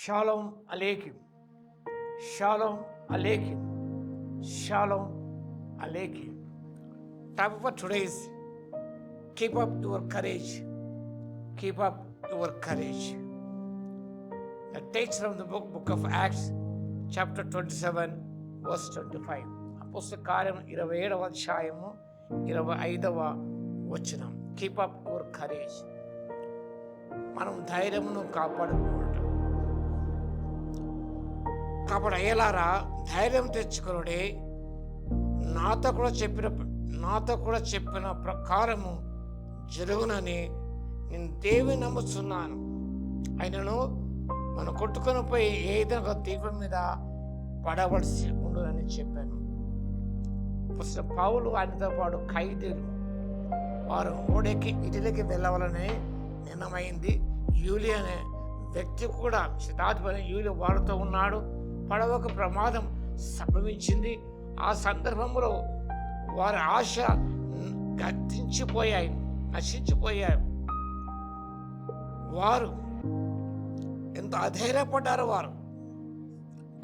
Shalom అలేకిం, షాలోమ్ అలేకిం, షాలోమ్ అలేకిం. Topic for today is keep up your courage. Keep up your courage. The text from the book of Acts, chapter 27, verse 25. అపోస్తల కార్యం 27వ అధ్యాయము 25వ వచనం. Keep up your courage. మనం ధైర్యమును కాపాడుకుంటాం. కాబట్టి అయ్యలారా, ధైర్యం తెచ్చుకునుడే, నాతో కూడా చెప్పిన ప్రకారము జరుగునని నేను దేవుని నమ్ముతున్నాను. ఆయనను మనం కొట్టుకొని పోయి ఏదో ఒక దీపం మీద పడవలసి ఉండదని చెప్పాను. పౌలు ఆయనతో పాటు ఖైదీలు వారు ఓడెక్కి ఇటలీకి వెళ్ళవాలని నిర్ణయమైంది. యూలి అనే వ్యక్తి కూడా శతాధిపతి యూలి వాడుతూ ఉన్నాడు. పడవకు ప్రమాదం సంభవించింది. ఆ సందర్భంలో వారి ఆశ నశించిపోయాయి. వారు ఎంతో అధైర్యపడ్డారు. వారు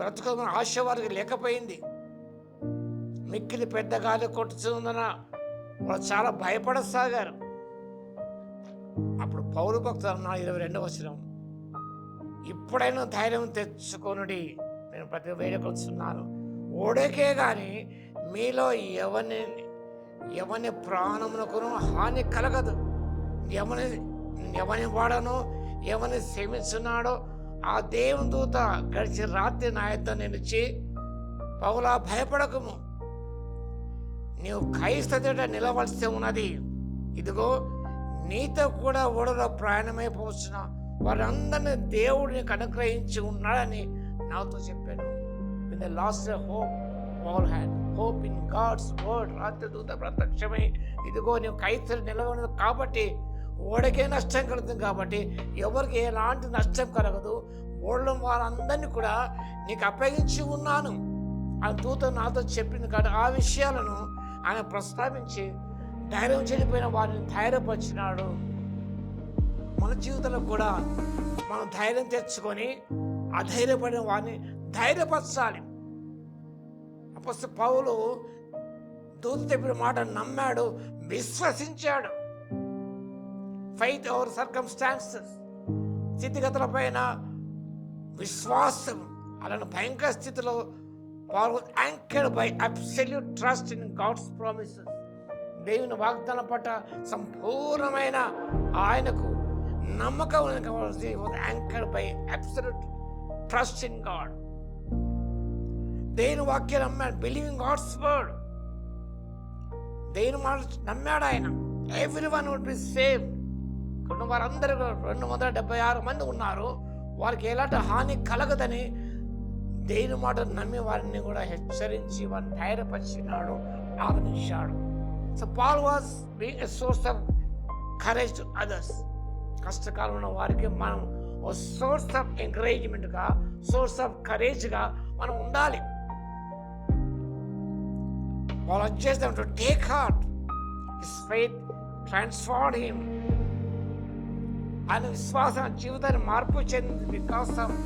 బ్రతుకమని ఆశ వారికి లేకపోయింది. మిక్కిలి పెద్ద గాలి కొట్టుతుందన వాళ్ళు చాలా భయపడసాగారు. అప్పుడు పౌలు భక్తులు అన్నాడు 22వ వచనం, ఇప్పుడైనా ధైర్యం తెచ్చుకొనుడి, నేను ప్రతి వేడుకొస్తున్నాను. ఓడకే గాని మీలో ఎవని ప్రాణమునకును హాని కలగదు. ఎవని వాడనో ఎవని సేవిస్తున్నాడో ఆ దేవుని దూత గడిచి రాత్రి నా యొద్ద నిలిచి, పౌలా భయపడకము, నీవు క్రైస్తవుడ నిలవలసి ఉన్నది. ఇదిగో నీతో కూడా ఓడలో ప్రయాణమైపోవచ్చున వారందరినీ దేవుడిని అనుగ్రహించి ఉన్నాడని నాతో చెప్పాను. In the last hope Paul had hope in God's word. రాత్రి దూత ప్రత్యక్షమై, ఇదిగో నీవు క్రైస్తవుడు నిలవను కాబట్టి ఓడకే నష్టం కలుగుతుంది, కాబట్టి ఎవరికి ఎలాంటి నష్టం కలగదు, ఓడలో వారందరినీ కూడా నీకు అప్పగించి ఉన్నాను ఆ దూత నాతో చెప్పింది. కాబట్టి ఆ విషయాలను ఆయన ప్రస్తావించి ధైర్యం చెడిపోయిన వారిని ధైర్యపరిచినాడు. మన జీవితంలో కూడా మనం ధైర్యం తెచ్చుకొని అధైర్యపడిన వారిని ధైర్యపరచాలి. అపోస్తలుడు పౌలు దూత చెప్పిన మాట నమ్మాడు, విశ్వసించాడు. ఫైట్ ఓవర్ సర్కమ్స్టాన్సెస్, స్థితిగతుల పైన విశ్వాసం. అలాంటి భయంకర స్థితిలో Paul was anchored by absolute trust in God's promises. దేవుని వాగ్దానం పట్ల సంపూర్ణమైన ఆయనకు నమ్మకం was anchored by absolute trust in God. దేవుని వాక్యం నమ్మాడు, బిలీవింగ్ గాడ్స్ వర్డ్. దేవుని మాట నమ్మాడు ఆయన. Everyone would be saved. కొన్ని వారందరూ 276 మంది ఉన్నారు, వారికి ఎలాంటి హాని కలగదని దేవుని మాట నమ్మి వారిని కూడా హెచ్చరించి వారిని ధైర్యపరిచినాడు, ఆదరించాడు. So Paul was being a source of courage to others. కష్టకాలం ఉన్న వారికి మనం ఓ సోర్స్ ఆఫ్ ఎంకరేజ్మెంట్గా, సోర్స్ ఆఫ్ కరేజ్గా మనం ఉండాలి. Paul urged them to take heart. His faith transformed him. ఆయన విశ్వాసం జీవితాన్ని మార్పు చెందింది because of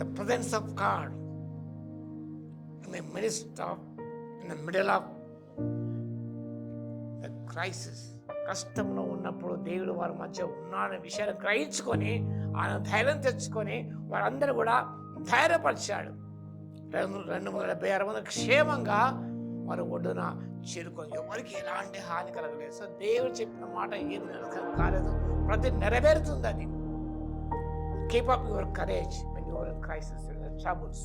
the presence of God in the middle of the crisis. కష్టంలో ఉన్నప్పుడు దేవుడు వారి మధ్య ఉన్నాడనే విషయాన్ని గ్రహించుకొని ఆయన ధైర్యం తెచ్చుకొని వారందరూ కూడా ధైర్యపరిచాడు. 276 మంది క్షేమంగా వారు ఒడ్డున చేరుకొని ఎవరికి ఎలాంటి హాని కలగలేదు. సో దేవుడు చెప్పిన మాట ఏది కాలేదు, ప్రతి నెరవేరుతుంది అది. Keep up your courage when you are in crisis, in the troubles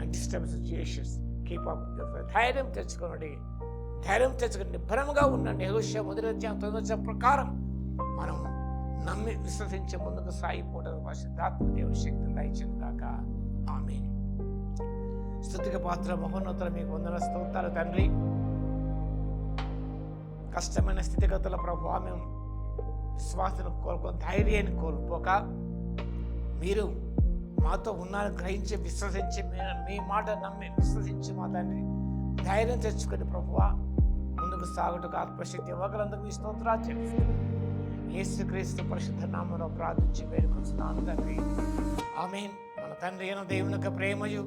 and disturbed situations. Keep up your ధైర్యం తెచ్చుకోండి. నిబ్బరంగా ఉండండి. యెహోషువ 1:9 ప్రకారం మనం నమ్మి విశ్వసించి ముందుకు సాగిపోవడం పరిశుద్ధాత్మ దేవుని శక్తిని దయచేయును గాక. ఆమేన్. స్తుతికి పాత్ర మహోన్నతుల మీకు వందన స్తోత్రాలు తండ్రి. కష్టమైన స్థితిగతుల ప్రభువా, మేము విశ్వాసం కోల్పోక, ధైర్యాన్ని కోల్పోక, మీరు మాతో ఉన్నారని గ్రహించి విశ్వసించి మీ మాట నమ్మి విశ్వసించి మా తండ్రి ధైర్యం తెచ్చుకొని ప్రభువా ముందుకు సాగుటకు ఆత్మశక్తి ఇవ్వగలందుకు మీ స్తోత్రాలు చెల్లిస్తున్నాను. యేసుక్రీస్తు పరిశుద్ధ నామములో ప్రార్థించి వేడుకొస్తున్నాను తండ్రి, ఆమేన్. మన తండ్రి అయిన దేవుని యొక్క ప్రేమయు,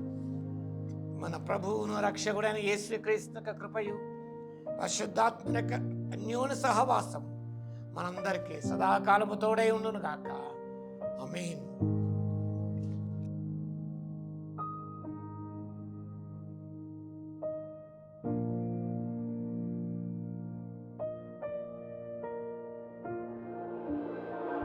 మన ప్రభువును రక్షకుడైన యేసుక్రీస్తు యొక్క కృపయు, పరిశుద్ధాత్మ యొక్క అన్యోన్య సహవాసం మనందరికీ సదాకాలము తోడై ఉండును గాక. ఆమేన్.